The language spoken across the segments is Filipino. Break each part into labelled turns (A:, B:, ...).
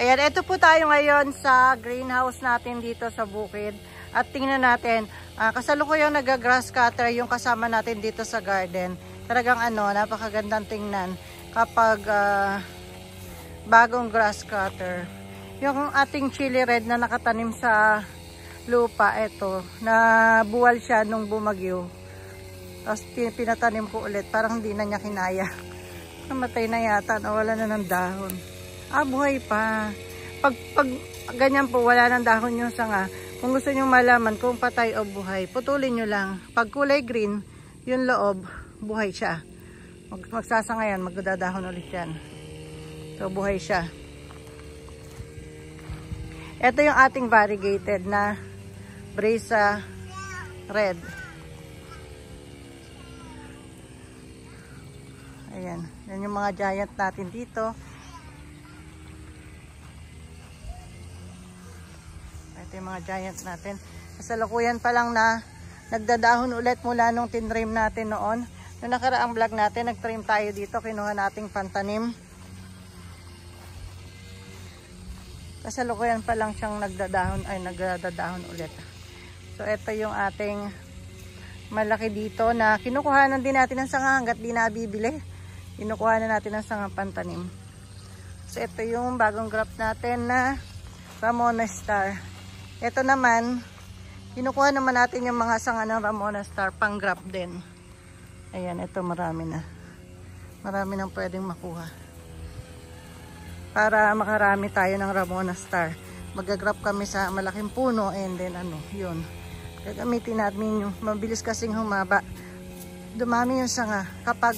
A: Ayan, ito po tayo ngayon sa greenhouse natin dito sa bukid. At tingnan natin, kasalukuyang nag-grass cutter yung kasama natin dito sa garden. Talagang napakagandang tingnan kapag bagong grass cutter. Yung ating chili red na nakatanim sa lupa, ito, na buwal siya nung bumagyo. Tapos pinatanim ko ulit, parang hindi na niya kinaya. Namatay na yata, wala na ng dahon. Buhay pa. Pag ganyan po, wala ng dahon yung sanga. Kung gusto nyo malaman kung patay o buhay, putulin nyo lang. Pag kulay green, yung loob, buhay siya. Magsasanga yan, magdadahon ulit yan. So, buhay siya. Ito yung ating variegated na Brisa Red. Ayan. Yan yung mga giant natin dito. Ito yung mga giant natin. Kasalukuyan pa lang na nagdadahon ulit mula nung tinrim natin noon. Noong nakaraang vlog natin, nagtrim tayo dito. Kinuha nating pantanim. Kasalukuyan pa lang siyang nagdadahon ulit. So, ito yung ating malaki dito na kinukuhanan din natin ng sanga hanggat di nabibili. Kinukuhanan natin ng sanga pantanim. So, ito yung bagong graft natin na Ramona Star. Ito naman, kinukuha naman natin yung mga sanga ng Ramona Star, pang graft din. Ayan, ito marami na. Marami nang pwedeng makuha. Para makarami tayo ng Ramona Star. Mag-graft kami sa malaking puno and then yun. Gagamitin natin yung mabilis kasing humaba. Dumami yung sanga kapag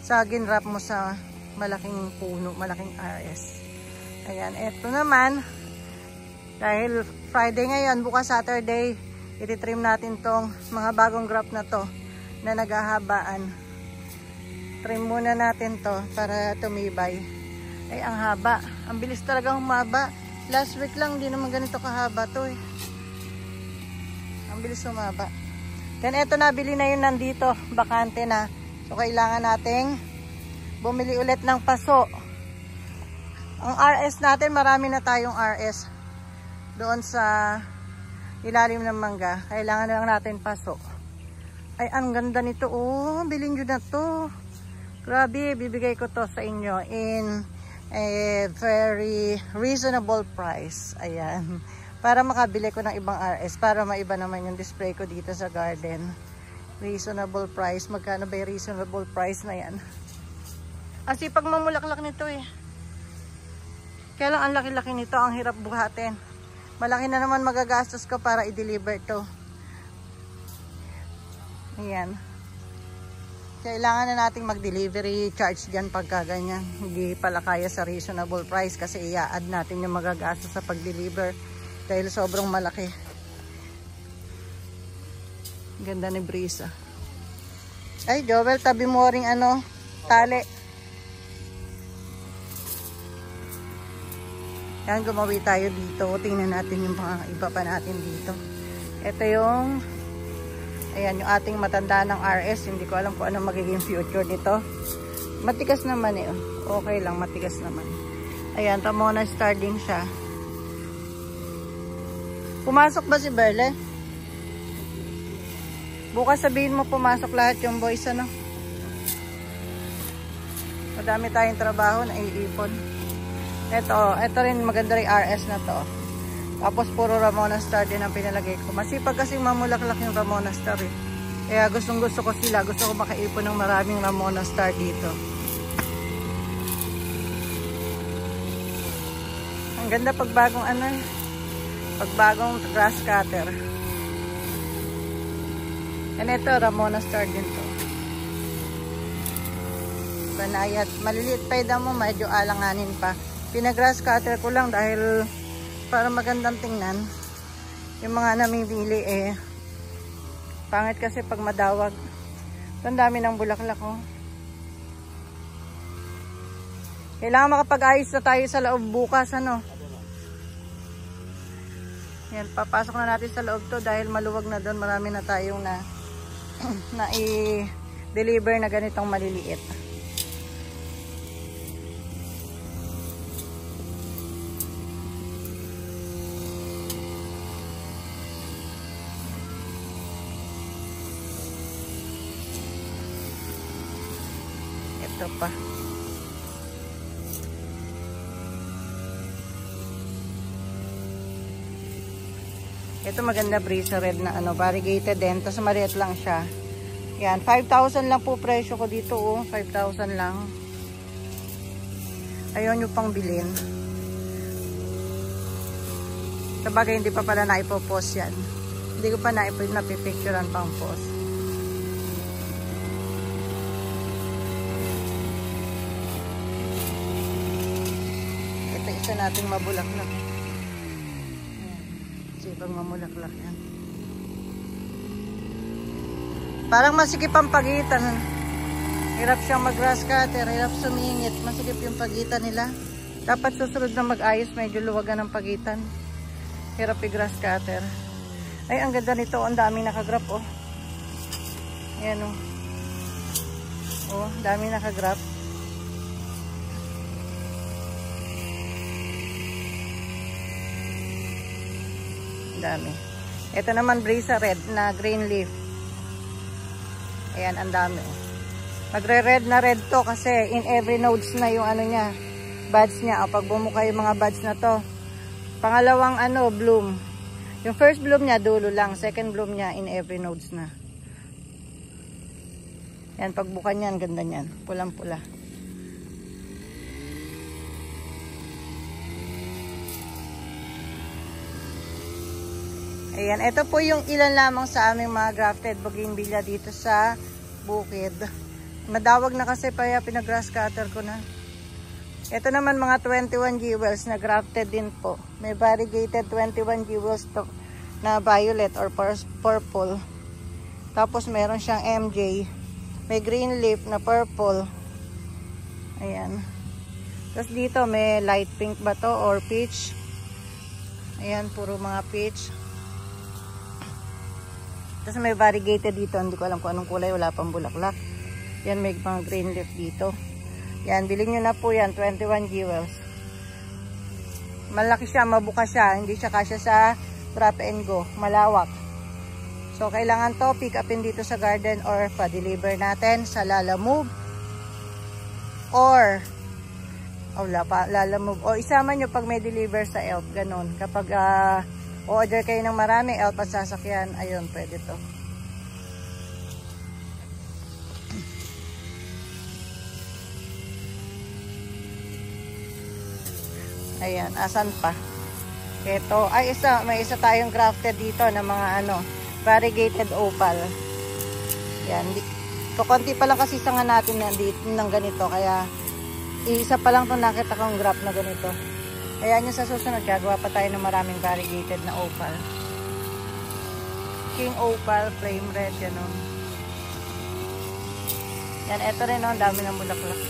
A: sa ginrap mo sa malaking puno, malaking RS. Ayan, ito naman. Dahil Friday ngayon, bukas Saturday, ititrim natin tong mga bagong graft na to na naghahabaan. Trim muna natin to para tumibay. Ay, ang haba. Ang bilis talaga humaba. Last week lang, hindi naman ganito kahaba to eh. Ang bilis humaba. Then, eto na, bili na yun nandito. Bakante na. So, kailangan nating bumili ulit ng paso. Ang RS natin, marami na tayong RS. Doon sa ilalim ng mangga. Kailangan na lang natin paso. Ay, ang ganda nito. Oh, bilhin nyo na to. Grabe, bibigay ko to sa inyo in a very reasonable price. Ayan. Para makabili ko ng ibang RS. Para maiba naman yung display ko dito sa garden. Reasonable price. Magkano ba yung reasonable price na yan? Kasi pag mamulaklak nito eh. Kaya lang ang laki-laki nito. Ang hirap buhatin. Malaki na naman magagastos ko para i-deliver to. Ayan. Kailangan na nating mag-delivery charge dyan pagka ganyan. Hindi pala kaya sa reasonable price kasi i-add natin yung magagastos sa pag-deliver dahil sobrang malaki. Ganda ni Brisa. Ay, Joel, tabi mo ring tali. Yan, gumawi tayo dito. Tingnan natin yung mga iba pa natin dito. Ito yung, ayan, yung ating matanda ng RS. Hindi ko alam kung ano magiging future nito. Matigas naman eh. Okay lang, matigas naman. Ayan, Ramona Star din siya. Pumasok ba si Berle? Bukas sabihin mo pumasok lahat yung boys, Madami tayong trabaho na iipon. Ito rin maganda rin RS na to. Tapos puro Ramona Star din ang pinalagay ko. Masipag kasing mamulaklak yung Ramona Star eh. Kaya gustong gusto ko sila. Gusto ko makaipon ng maraming Ramona Star dito. Ang ganda pagbagong pagbagong grass cutter. And ito Ramona Star din to. Banayat. Maliliit pa yung mo. Medyo alanganin pa. Pinagrass cutter ko lang dahil para magandang tingnan. Yung mga namimili pangit kasi pag madawag. Ang dami ng bulaklak Kailangan makapag-ayos na tayo sa loob bukas Yan, papasok na natin sa loob to dahil maluwag na doon. Marami na tayong na i-deliver na ganitong maliliit. Ito pa. Ito maganda Brisa Red na ano, variegated din. Tapos maliit lang siya. Yan, 5,000 lang po presyo ko dito oh. 5,000 lang. Ayaw nyo pang bilhin. Sabagay hindi pa pala naipopost yan. Hindi ko pa napipicturean pang post. Ito isa nating mabulaklak. Pag mamulaklak yan. Parang masikip ang pagitan. Hirap siyang mag-grass cutter, hirap sumingit. Masikip yung pagitan nila. Dapat susunod na mag-ayos, medyo luwagan ang pagitan. Hirap i-grass cutter. Ay, ang ganda nito. Ang daming nakagrap, oh. Ayan, oh. Oh, daming nakagrap. Dami. Ito naman Brisa Red na green leaf. Ayan, ang dami. Magre-red na red to kasi in every nodes na yung ano niya, buds niya. O pag bumuka yung mga buds na to. Pangalawang ano, bloom. Yung first bloom niya, dulo lang. Second bloom niya, in every nodes na. Yan, pagbuka niyan, ganda niyan. Pulang-pula. Ayan, ito po yung ilan lamang sa aming mga grafted bougainvillea dito sa bukid. Madawag na kasi kaya pinag-grass cutter ko na. Ito naman mga 21 jewels na grafted din po. May variegated 21 jewels to, na violet or purple. Tapos meron siyang MJ. May green leaf na purple. Ayan. Tapos dito may light pink ba to or peach. Ayan, puro mga peach. Tapos may variegated dito. Hindi ko alam kung anong kulay. Wala pang bulaklak. Yan, may mga green leaf dito. Yan, bilhin nyo na po yan. 21 jewels. Malaki siya, mabuka siya. Hindi siya kasya sa wrap and go. Malawak. So, kailangan to pick upin dito sa garden or pa-deliver natin sa Lalamove. Or, wala pa, Lalamove. O isama nyo pag may deliver sa Elf. Ganon. Kapag, order kayo ng marami, Elf at sasakyan, ayun, pwede to. Ayan, asan pa? Ito, ay may isa tayong grafted dito na mga ano, variegated opal. Yan, konti pa lang kasi sanga natin ng ganito, kaya isa pa lang itong nakita kong graph na ganito. Kaya nyo sa susunod, gagawa pa tayo ng maraming variegated na opal. King opal, flame red, yan o. Yan, eto rin o, dami ng bulaklak.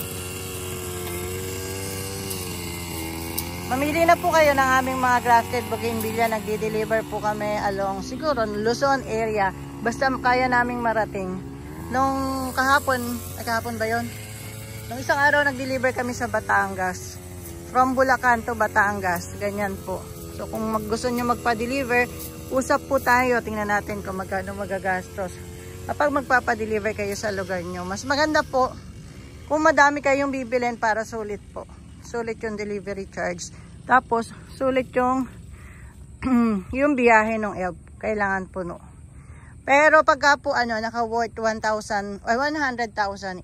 A: Mamili na po kayo ng aming mga grafted bougainvillea. Nagdi-deliver po kami along siguro Luzon area. Basta kaya naming marating. Nung kahapon ba yun? Nung isang araw nag-deliver kami sa Batangas. From Bulacan to Batangas. Ganyan po. So kung gusto nyo magpa-deliver, usap po tayo. Tingnan natin kung magkano magagastos. Kapag magpapa-deliver kayo sa lugar nyo, mas maganda po kung madami kayong bibilin para sulit po. Sulit yung delivery charge. Tapos, sulit yung yung biyahe ng Elf. Kailangan puno. Pero pagka po naka-worth 100,000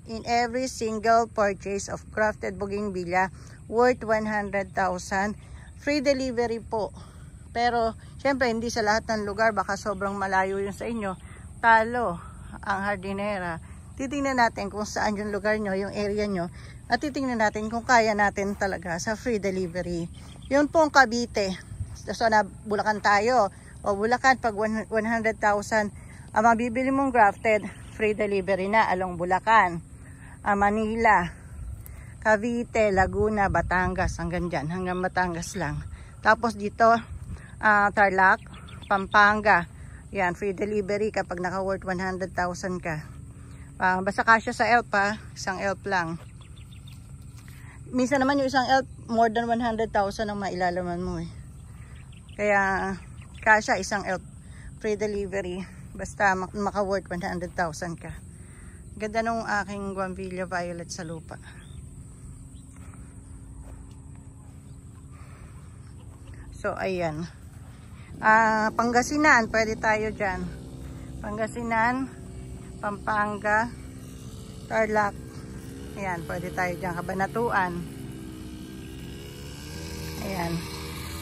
A: in every single purchase of crafted bougainvillea, worth 100,000, free delivery po. Pero, syempre, hindi sa lahat ng lugar. Baka sobrang malayo yun sa inyo. Talo ang hardinera. Titingnan natin kung saan yung lugar nyo, yung area nyo. At titingnan natin kung kaya natin talaga sa free delivery. Yun po ang Cavite. So na Bulacan tayo. O Bulacan, pag 100,000, ang mabibili mong grafted, free delivery na along Bulacan, Manila, Cavite, Laguna, Batangas, hanggang dyan, hanggang Batangas lang. Tapos dito, Tarlac, Pampanga, yan, free delivery kapag naka-worth 100,000 ka. Basta kasya sa Elf pa, isang Elf lang. Minsan naman yung isang Elf, more than 100,000 ang mailalaman mo eh. Kaya, kasya isang Elf, free delivery. Basta maka-worth 100,000 ka. Ganda nung aking Buenvilla Violet sa lupa. So, ayan. Pangasinan, pwede tayo dyan. Pangasinan, Pampanga, Tarlac. Ayan, pwede tayo dyan. Cabanatuan. Ayan.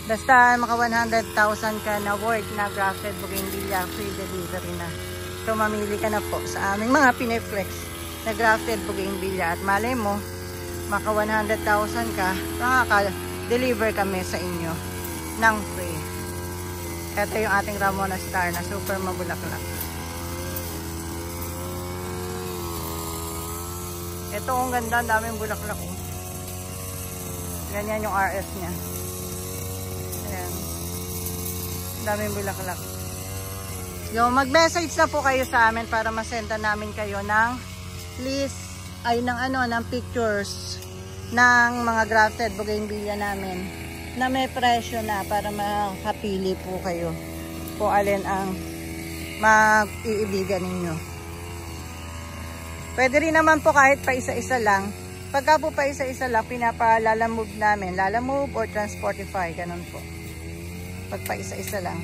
A: Basta maka 100,000 ka na worth na grafted bougainvillea, free delivery na. So, mamili ka na po sa aming mga Pineflex na grafted bougainvillea. At malay mo, maka 100,000 ka, makaka-deliver kami sa inyo ng free. Ito yung ating Ramona Star na super mabulaklak. Ito ang ganda, daming bulaklak. Ganyan yung RS niya. Ayan. Daming bulaklak. So, mag-message na po kayo sa amin para masenda namin kayo ng list, ng pictures ng mga grafted bougainvillea namin na may presyo na para makapili po kayo kung alin ang mag-iibigan ninyo. Pwede rin naman po kahit pa isa-isa lang. Pagka po pa isa-isa lang, pinapalalamove namin. Lalamove or Transportify, ganun po. Pag pa isa-isa lang.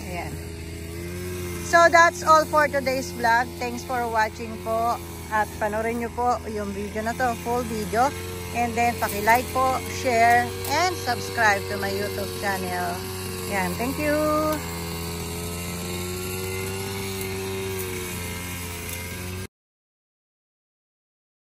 A: Ayan. So, that's all for today's vlog. Thanks for watching po. At panoorin nyo po yung video na to, full video. And then, paki-like po, share, and subscribe to my YouTube channel. Yan, thank you!